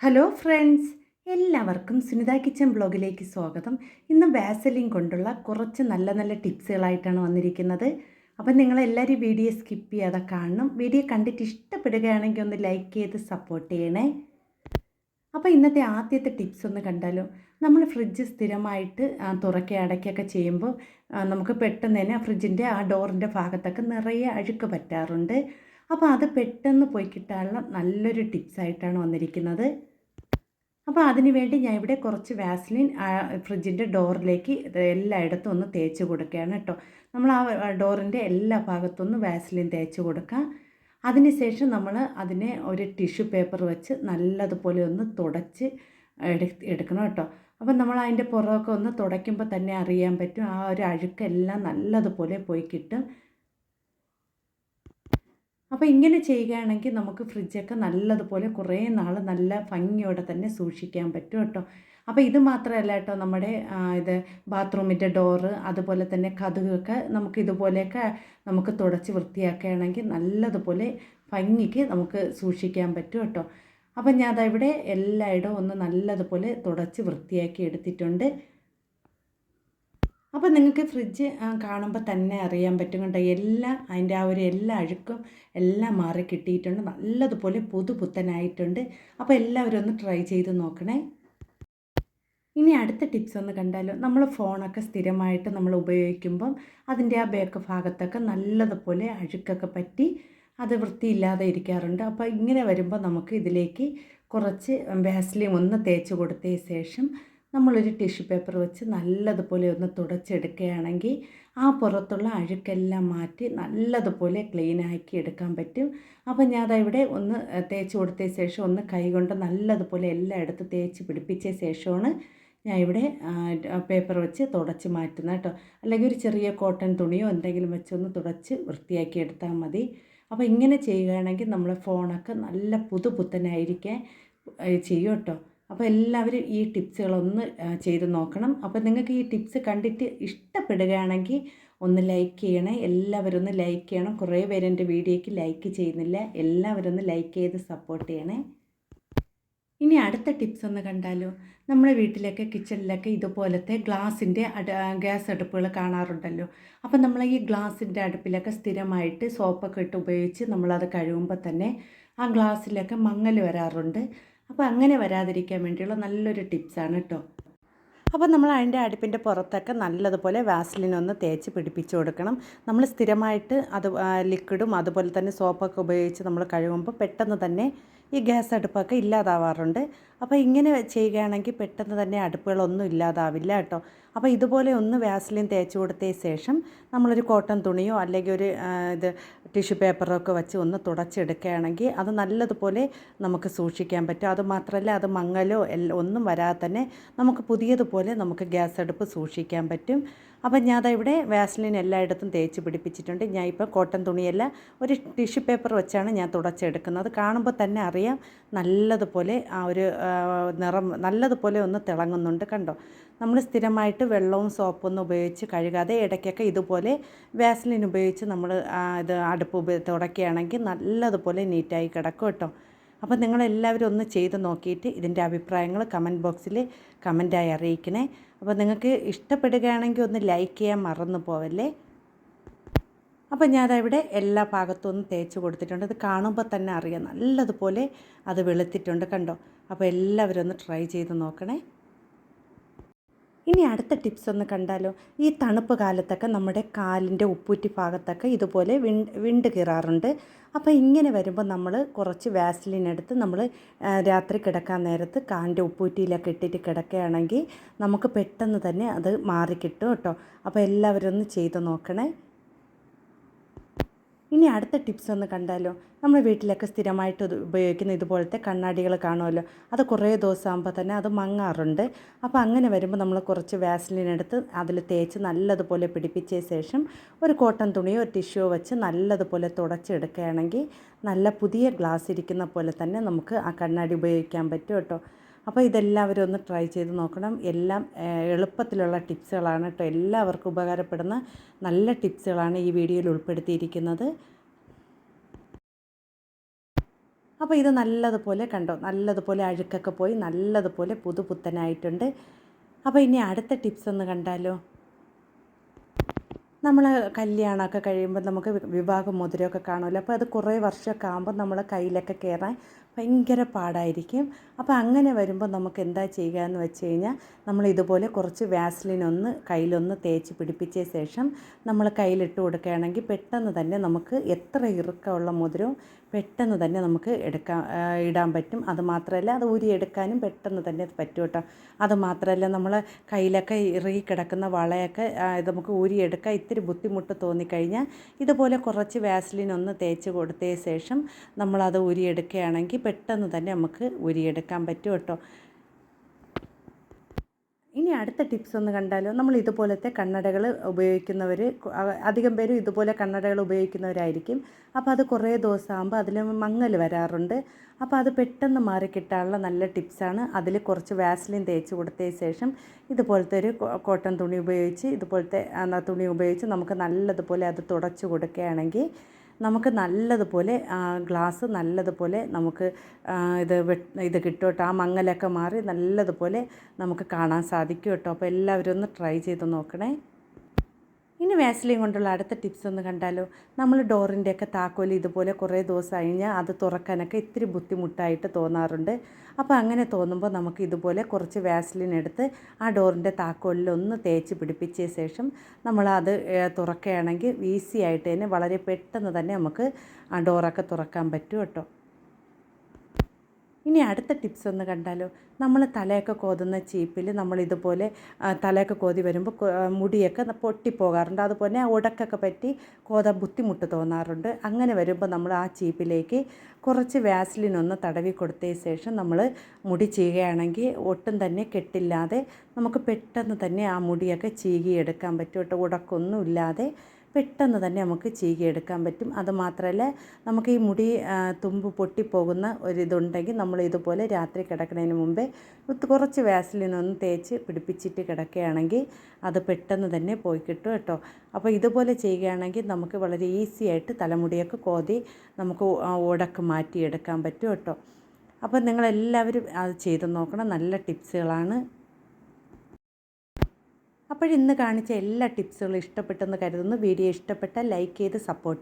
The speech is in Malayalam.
ഹലോ ഫ്രണ്ട്സ്, എല്ലാവർക്കും സുനിത കിച്ചൻ ബ്ലോഗിലേക്ക് സ്വാഗതം. ഇന്ന് വാസലിൻ കൊണ്ടുള്ള കുറച്ച് നല്ല നല്ല ടിപ്സുകളായിട്ടാണ് വന്നിരിക്കുന്നത്. അപ്പം നിങ്ങളെല്ലാവരും വീഡിയോ സ്കിപ്പ് ചെയ്യാതെ കാണണം. വീഡിയോ കണ്ടിട്ട് ഇഷ്ടപ്പെടുകയാണെങ്കിൽ ഒന്ന് ലൈക്ക് ചെയ്ത് സപ്പോർട്ട് ചെയ്യണേ. അപ്പോൾ ഇന്നത്തെ ആദ്യത്തെ ടിപ്സ് ഒന്ന് കണ്ടാലോ. നമ്മൾ ഫ്രിഡ്ജ് സ്ഥിരമായിട്ട് തുറക്കുക അടയ്ക്കുകയൊക്കെ ചെയ്യുമ്പോൾ നമുക്ക് പെട്ടെന്ന് തന്നെ ഫ്രിഡ്ജിൻ്റെ ഡോറിൻ്റെ ഭാഗത്തൊക്കെ നിറയെ അഴുക്ക് പറ്റാറുണ്ട്. അപ്പോൾ അത് പെട്ടെന്ന് പോയി കിട്ടാനുള്ള നല്ലൊരു ടിപ്സായിട്ടാണ് വന്നിരിക്കുന്നത്. അപ്പോൾ അതിന് വേണ്ടി ഞാൻ ഇവിടെ കുറച്ച് വാസലിൻ ഫ്രിഡ്ജിൻ്റെ ഡോറിലേക്ക് എല്ലായിടത്തും ഒന്ന് തേച്ച് കൊടുക്കുകയാണ് കേട്ടോ. നമ്മൾ ഡോറിൻ്റെ എല്ലാ ഭാഗത്തൊന്നും വാസലിൻ തേച്ച് കൊടുക്കാം. അതിനുശേഷം നമ്മൾ അതിനെ ഒരു ടിഷ്യൂ പേപ്പർ വെച്ച് നല്ലതുപോലെ ഒന്ന് തുടച്ച് എടുക്കണം കേട്ടോ. അപ്പം നമ്മൾ അതിൻ്റെ പുറമൊക്കെ ഒന്ന് തുടയ്ക്കുമ്പോൾ തന്നെ അറിയാൻ പറ്റും ആ ഒരു അഴുക്കെല്ലാം നല്ലതുപോലെ പോയി കിട്ടും. അപ്പോൾ ഇങ്ങനെ ചെയ്യുകയാണെങ്കിൽ നമുക്ക് ഫ്രിഡ്ജൊക്കെ നല്ലതുപോലെ കുറേ നാൾ നല്ല ഭംഗിയോടെ തന്നെ സൂക്ഷിക്കാൻ പറ്റും കേട്ടോ. അപ്പോൾ ഇത് മാത്രമല്ല കേട്ടോ, നമ്മുടെ ബാത്റൂമിൻ്റെ ഡോറ് അതുപോലെ തന്നെ കതകൊക്കെ നമുക്ക് ഇതുപോലെയൊക്കെ നമുക്ക് തുടച്ച് വൃത്തിയാക്കുകയാണെങ്കിൽ നല്ലതുപോലെ ഭംഗിക്ക് നമുക്ക് സൂക്ഷിക്കാൻ പറ്റും കേട്ടോ. അപ്പം ഞാൻ ഇവിടെ എല്ലായിടവും ഒന്ന് നല്ലതുപോലെ തുടച്ച് വൃത്തിയാക്കി എടുത്തിട്ടുണ്ട്. അപ്പോൾ നിങ്ങൾക്ക് ഫ്രിഡ്ജ് കാണുമ്പോൾ തന്നെ അറിയാൻ പറ്റും കേട്ടോ, എല്ലാം അതിൻ്റെ എല്ലാ അഴുക്കും എല്ലാം മാറി കിട്ടിയിട്ടുണ്ട്, നല്ലതുപോലെ പുതുപുത്തനായിട്ടുണ്ട്. അപ്പോൾ എല്ലാവരും ഒന്ന് ട്രൈ ചെയ്ത് നോക്കണേ. ഇനി അടുത്ത ടിപ്സ് ഒന്ന് കണ്ടാലോ. നമ്മൾ ഫോണൊക്കെ സ്ഥിരമായിട്ട് നമ്മൾ ഉപയോഗിക്കുമ്പം അതിൻ്റെ ബാക്ക് ഭാഗത്തൊക്കെ നല്ലതുപോലെ അഴുക്കൊക്കെ പറ്റി അത് വൃത്തിയില്ലാതെ ഇരിക്കാറുണ്ട്. അപ്പോൾ ഇങ്ങനെ വരുമ്പോൾ നമുക്ക് ഇതിലേക്ക് കുറച്ച് വാസലിൻ ഒന്ന് തേച്ച് കൊടുത്തതിന് ശേഷം നമ്മളൊരു ടിഷ്യൂ പേപ്പർ വെച്ച് നല്ലതുപോലെ ഒന്ന് തുടച്ചെടുക്കുകയാണെങ്കിൽ ആ പുറത്തുള്ള അഴുക്കെല്ലാം മാറ്റി നല്ലതുപോലെ ക്ലീനാക്കി എടുക്കാൻ പറ്റും. അപ്പോൾ ഞാൻ ഇവിടെ ഒന്ന് തേച്ച് കൊടുത്തതിന് ശേഷം ഒന്ന് കൈകൊണ്ട് നല്ലതുപോലെ എല്ലായിടത്തും തേച്ച് പിടിപ്പിച്ച ശേഷമാണ് ഞാൻ ഇവിടെ പേപ്പർ വെച്ച് തുടച്ച് മാറ്റുന്നത് കേട്ടോ. അല്ലെങ്കിൽ ഒരു ചെറിയ കോട്ടൺ തുണിയോ എന്തെങ്കിലും വെച്ചൊന്ന് തുടച്ച് വൃത്തിയാക്കി എടുത്താൽ മതി. അപ്പോൾ ഇങ്ങനെ ചെയ്യുകയാണെങ്കിൽ നമ്മളെ ഫോണൊക്കെ നല്ല പുതുപുത്തനായിരിക്കാൻ ചെയ്യും കേട്ടോ. അപ്പോൾ എല്ലാവരും ഈ ടിപ്സുകളൊന്ന് ചെയ്ത് നോക്കണം. അപ്പോൾ നിങ്ങൾക്ക് ഈ ടിപ്സ് കണ്ടിട്ട് ഇഷ്ടപ്പെടുകയാണെങ്കിൽ ഒന്ന് ലൈക്ക് ചെയ്യണേ. എല്ലാവരും ഒന്ന് ലൈക്ക് ചെയ്യണം. കുറേ പേര് എൻ്റെ വീഡിയോയ്ക്ക് ലൈക്ക് ചെയ്യുന്നില്ല. എല്ലാവരും ഒന്ന് ലൈക്ക് ചെയ്ത് സപ്പോർട്ട് ചെയ്യണേ. ഇനി അടുത്ത ടിപ്സ് ഒന്ന് കണ്ടാലോ. നമ്മുടെ വീട്ടിലൊക്കെ കിച്ചണിലൊക്കെ ഇതുപോലത്തെ ഗ്ലാസിൻ്റെ ഗ്യാസ് അടുപ്പുകൾ കാണാറുണ്ടല്ലോ. അപ്പം നമ്മൾ ഈ ഗ്ലാസിൻ്റെ അടുപ്പിലൊക്കെ സ്ഥിരമായിട്ട് സോപ്പൊക്കെ ഇട്ട് ഉപയോഗിച്ച് നമ്മളത് കഴുകുമ്പോൾ തന്നെ ആ ഗ്ലാസ്സിലൊക്കെ മങ്ങൽ വരാറുണ്ട്. അപ്പോൾ അങ്ങനെ വരാതിരിക്കാൻ വേണ്ടിയുള്ള നല്ലൊരു ടിപ്സാണ് കേട്ടോ. അപ്പോൾ നമ്മൾ അതിൻ്റെ അടുപ്പിൻ്റെ പുറത്തൊക്കെ നല്ലതുപോലെ വാസലിൻ ഒന്ന് തേച്ച് പിടിപ്പിച്ച് കൊടുക്കണം. നമ്മൾ സ്ഥിരമായിട്ട് അത് ലിക്വിഡും അതുപോലെ തന്നെ സോപ്പൊക്കെ ഉപയോഗിച്ച് നമ്മൾ കഴുകുമ്പോൾ പെട്ടെന്ന് തന്നെ ഈ ഗ്യാസ് അടുപ്പൊക്കെ ഇല്ലാതാവാറുണ്ട്. അപ്പോൾ ഇങ്ങനെ ചെയ്യുകയാണെങ്കിൽ പെട്ടെന്ന് തന്നെ അടുപ്പുകളൊന്നും ഇല്ലാതാവില്ല കേട്ടോ. അപ്പോൾ ഇതുപോലെ ഒന്ന് വാസലിൻ തേച്ച് കൊടുത്തതിന് ശേഷം നമ്മളൊരു കോട്ടൺ തുണിയോ അല്ലെങ്കിൽ ഒരു ടിഷ്യൂ പേപ്പറൊക്കെ വെച്ച് ഒന്ന് തുടച്ചെടുക്കുകയാണെങ്കിൽ അത് നല്ലതുപോലെ നമുക്ക് സൂക്ഷിക്കാൻ പറ്റും. അതുമാത്രമല്ല അത് മങ്ങലോ ഒന്നും വരാതെ തന്നെ നമുക്ക് പുതിയതുപോലെ നമുക്ക് ഗ്യാസ് അടുപ്പ് സൂക്ഷിക്കാൻ പറ്റും. അപ്പം ഞാൻ ഇവിടെ വാസലിൻ എല്ലായിടത്തും തേച്ച് പിടിപ്പിച്ചിട്ടുണ്ട്. ഞാൻ ഇപ്പോൾ കോട്ടൺ തുണിയല്ല ഒരു ടിഷ്യൂ പേപ്പർ വെച്ചാണ് ഞാൻ തുടച്ചെടുക്കുന്നത്. കാണുമ്പോൾ തന്നെ അറിയാം നല്ലതുപോലെ ആ ഒരു നിറം നല്ലതുപോലെ ഒന്ന് തിളങ്ങുന്നുണ്ട് കണ്ടോ. നമ്മൾ സ്ഥിരമായിട്ട് വെള്ളവും സോപ്പൊന്നും ഉപയോഗിച്ച് കഴുകാതെ ഇടയ്ക്കൊക്കെ ഇതുപോലെ വാസലിൻ ഉപയോഗിച്ച് നമ്മൾ അടുപ്പ് തുടക്കുകയാണെങ്കിൽ നല്ലതുപോലെ നീറ്റായി കിടക്കും കേട്ടോ. അപ്പോൾ നിങ്ങളെല്ലാവരും ഒന്ന് ചെയ്ത് നോക്കിയിട്ട് ഇതിൻ്റെ അഭിപ്രായങ്ങൾ കമൻറ്റ് ബോക്സിൽ കമൻറ്റായി അറിയിക്കണേ. അപ്പോൾ നിങ്ങൾക്ക് ഇഷ്ടപ്പെടുകയാണെങ്കിൽ ഒന്ന് ലൈക്ക് ചെയ്യാൻ മറന്നു പോവല്ലേ. അപ്പോൾ ഞാനവിടെ എല്ലാ ഭാഗത്തും ഒന്ന് തേച്ച് കൊടുത്തിട്ടുണ്ട്. ഇത് കാണുമ്പോൾ തന്നെ അറിയാം നല്ലതുപോലെ അത് വെളുത്തിട്ടുണ്ട് കണ്ടോ. അപ്പോൾ എല്ലാവരും ഒന്ന് ട്രൈ ചെയ്ത് നോക്കണേ. ഇനി അടുത്ത ടിപ്സ് ഒന്ന് കണ്ടാലോ. ഈ തണുപ്പ് കാലത്തൊക്കെ നമ്മുടെ കാലിൻ്റെ ഉപ്പൂറ്റി ഭാഗത്തൊക്കെ ഇതുപോലെ വിണ്ട് കീറാറുണ്ട്. അപ്പോൾ ഇങ്ങനെ വരുമ്പോൾ നമ്മൾ കുറച്ച് വാസലിൻ എടുത്ത് നമ്മൾ രാത്രി കിടക്കാൻ നേരത്ത് കാലിൻ്റെ ഉപ്പൂറ്റിയിലൊക്കെ ഇട്ടിട്ട് കിടക്കുകയാണെങ്കിൽ നമുക്ക് പെട്ടെന്ന് തന്നെ അത് മാറിക്കിട്ടും കേട്ടോ. അപ്പോൾ എല്ലാവരും ഒന്ന് ചെയ്ത് നോക്കണേ. ഇനി അടുത്ത ടിപ്സ് ഒന്ന് കണ്ടാലോ. നമ്മുടെ വീട്ടിലൊക്കെ സ്ഥിരമായിട്ട് ഉപയോഗിക്കുന്ന ഇതുപോലത്തെ കണ്ണാടികൾ കാണുമല്ലോ. അത് കുറേ ദിവസമാകുമ്പോൾ തന്നെ അത് മങ്ങാറുണ്ട്. അപ്പോൾ അങ്ങനെ വരുമ്പോൾ നമ്മൾ കുറച്ച് വാസലിൻ എടുത്ത് അതിൽ തേച്ച് നല്ലതുപോലെ പിടിപ്പിച്ച ശേഷം ഒരു കോട്ടൺ തുണിയോ ഒരു ടിഷ്യോ വെച്ച് നല്ലതുപോലെ തുടച്ചെടുക്കുകയാണെങ്കിൽ നല്ല പുതിയ ഗ്ലാസ് ഇരിക്കുന്ന പോലെ തന്നെ നമുക്ക് ആ കണ്ണാടി ഉപയോഗിക്കാൻ പറ്റും കേട്ടോ. അപ്പോൾ ഇതെല്ലാവരും ഒന്ന് ട്രൈ ചെയ്ത് നോക്കണം. എല്ലാം എളുപ്പത്തിലുള്ള ടിപ്സുകളാണ് കേട്ടോ. എല്ലാവർക്കും ഉപകാരപ്പെടുന്ന നല്ല ടിപ്സുകളാണ് ഈ വീഡിയോയിൽ ഉൾപ്പെടുത്തിയിരിക്കുന്നത്. അപ്പോൾ ഇത് നല്ലതുപോലെ കണ്ടോ, നല്ലതുപോലെ അഴുക്കൊക്കെ പോയി നല്ലതുപോലെ പുതുപുത്തനായിട്ടുണ്ട്. അപ്പോൾ ഇനി അടുത്ത ടിപ്സ് ഒന്ന് കണ്ടാലോ. നമ്മൾ കല്യാണമൊക്കെ കഴിയുമ്പോൾ നമുക്ക് വിവാഹ മോതിരമൊക്കെ കാണുമല്ലോ. അപ്പോൾ അത് കുറേ വർഷമൊക്കെ ആകുമ്പോൾ നമ്മളെ കയ്യിലൊക്കെ കയറാൻ ഭയങ്കര പാടായിരിക്കും. അപ്പോൾ അങ്ങനെ വരുമ്പോൾ നമുക്ക് എന്താ ചെയ്യുക എന്ന് വെച്ച് കഴിഞ്ഞാൽ, നമ്മൾ ഇതുപോലെ കുറച്ച് വാസ്ലിനൊന്ന് കയ്യിലൊന്ന് തേച്ച് പിടിപ്പിച്ച ശേഷം നമ്മൾ കയ്യിലിട്ട് കൊടുക്കുകയാണെങ്കിൽ പെട്ടെന്ന് തന്നെ നമുക്ക് എത്ര ഇറുക്കമുള്ള മോതിരവും പെട്ടെന്ന് തന്നെ നമുക്ക് ഇടാൻ പറ്റും. അതുമാത്രമല്ല അത് ഊരിയെടുക്കാനും പെട്ടെന്ന് തന്നെ പറ്റും കേട്ടോ. അതുമാത്രമല്ല നമ്മൾ കയ്യിലൊക്കെ ഇറുകി കിടക്കുന്ന വളയൊക്കെ നമുക്ക് ഊരിയെടുക്കാൻ ഇത്തിരി ബുദ്ധിമുട്ട് തോന്നിക്കഴിഞ്ഞാൽ ഇതുപോലെ കുറച്ച് വാസ്ലിൻ ഒന്ന് തേച്ച് കൊടുത്തതിന് ശേഷം നമ്മളത് ഊരിയെടുക്കുകയാണെങ്കിൽ പെട്ടെന്ന് തന്നെ നമുക്ക് ഊരിയെടുക്കാൻ പറ്റും കേട്ടോ. ഇനി അടുത്ത ടിപ്സ് ഒന്ന് കണ്ടാലോ. നമ്മൾ ഇതുപോലത്തെ കണ്ണടകൾ ഉപയോഗിക്കുന്നവർ അധികം പേരും ഇതുപോലെ കണ്ണടകൾ ഉപയോഗിക്കുന്നവരായിരിക്കും. അപ്പോൾ അത് കുറേ ദിവസമാകുമ്പോൾ അതിൽ മങ്ങൽ വരാറുണ്ട്. അപ്പോൾ അത് പെട്ടെന്ന് മാറി കിട്ടാനുള്ള നല്ല ടിപ്സാണ്. അതിൽ കുറച്ച് വാസ്ലിൻ തേച്ച് കൊടുത്തതിന് ശേഷം ഇതുപോലത്തെ ഒരു കോട്ടൺ തുണി ഉപയോഗിച്ച് തുണി ഉപയോഗിച്ച് നമുക്ക് നല്ലതുപോലെ അത് തുടച്ച് കൊടുക്കുകയാണെങ്കിൽ നമുക്ക് നല്ലതുപോലെ ഗ്ലാസ് നല്ലതുപോലെ നമുക്ക് ഇത് കിട്ടും കേട്ടോ. ആ മങ്ങലൊക്കെ മാറി നല്ലതുപോലെ നമുക്ക് കാണാൻ സാധിക്കും കേട്ടോ. അപ്പോൾ എല്ലാവരും ഒന്ന് ട്രൈ ചെയ്ത് നോക്കണേ. ഇനി വാസ്ലിൻ കൊണ്ടുള്ള അടുത്ത ടിപ്സ് ഒന്ന് കണ്ടാലോ. നമ്മൾ ഡോറിൻ്റെയൊക്കെ താക്കോൽ ഇതുപോലെ കുറേ ദിവസം കഴിഞ്ഞാൽ അത് തുറക്കാനൊക്കെ ഇത്തിരി ബുദ്ധിമുട്ടായിട്ട് തോന്നാറുണ്ട്. അപ്പോൾ അങ്ങനെ തോന്നുമ്പോൾ നമുക്ക് ഇതുപോലെ കുറച്ച് വാസ്ലിൻ എടുത്ത് ആ ഡോറിൻ്റെ താക്കോലിൽ ഒന്ന് തേച്ച് പിടിപ്പിച്ച ശേഷം നമ്മളത് തുറക്കുകയാണെങ്കിൽ ഈസി ആയിട്ട് തന്നെ വളരെ പെട്ടെന്ന് തന്നെ നമുക്ക് ആ ഡോറൊക്കെ തുറക്കാൻ പറ്റും കേട്ടോ. ഇനി അടുത്ത ടിപ്സ് ഒന്ന് കണ്ടാലോ. നമ്മൾ തലയൊക്കെ കോതുന്ന ചീപ്പിൽ നമ്മളിതുപോലെ തലയൊക്കെ കോതി വരുമ്പോൾ മുടിയൊക്കെ പൊട്ടിപ്പോകാറുണ്ട്. അതുപോലെ ഉടക്കൊക്കെ പറ്റി കോതാൻ ബുദ്ധിമുട്ട് തോന്നാറുണ്ട്. അങ്ങനെ വരുമ്പോൾ നമ്മൾ ആ ചീപ്പിലേക്ക് കുറച്ച് വാസ്ലിൻ ഒന്ന് തടവി കൊടുത്തതിന് ശേഷം നമ്മൾ മുടി ചീകുകയാണെങ്കിൽ ഒട്ടും തന്നെ കെട്ടില്ലാതെ നമുക്ക് പെട്ടെന്ന് തന്നെ ആ മുടിയൊക്കെ ചീകിയെടുക്കാൻ പറ്റും കേട്ടോ. ഉടക്കൊന്നും ഇല്ലാതെ പെട്ടെന്ന് തന്നെ നമുക്ക് ചീകിയെടുക്കാൻ പറ്റും. അതുമാത്രമല്ല നമുക്ക് ഈ മുടി തുമ്പ് പൊട്ടിപ്പോകുന്ന ഒരിതുണ്ടെങ്കിൽ നമ്മൾ ഇതുപോലെ രാത്രി കിടക്കുന്നതിന് മുമ്പേ കുറച്ച് വാസ്ലിനൊന്ന് തേച്ച് പിടിപ്പിച്ചിട്ട് കിടക്കുകയാണെങ്കിൽ അത് പെട്ടെന്ന് തന്നെ പോയി കിട്ടും കേട്ടോ. അപ്പോൾ ഇതുപോലെ ചെയ്യുകയാണെങ്കിൽ നമുക്ക് വളരെ ഈസി ആയിട്ട് തലമുടിയൊക്കെ കോതി നമുക്ക് ഓടൊക്കെ മാറ്റിയെടുക്കാൻ പറ്റും കേട്ടോ. അപ്പോൾ നിങ്ങളെല്ലാവരും അത് ചെയ്ത് നോക്കണം. നല്ല ടിപ്സുകളാണ്. അപ്പോൾ ഇന്ന് കാണിച്ച എല്ലാ ടിപ്സുകളും ഇഷ്ടപ്പെട്ടെന്ന് കരുതുന്നു. വീഡിയോ ഇഷ്ടപ്പെട്ടാൽ ലൈക്ക് ചെയ്ത് സപ്പോർട്ട് ചെയ്യുക.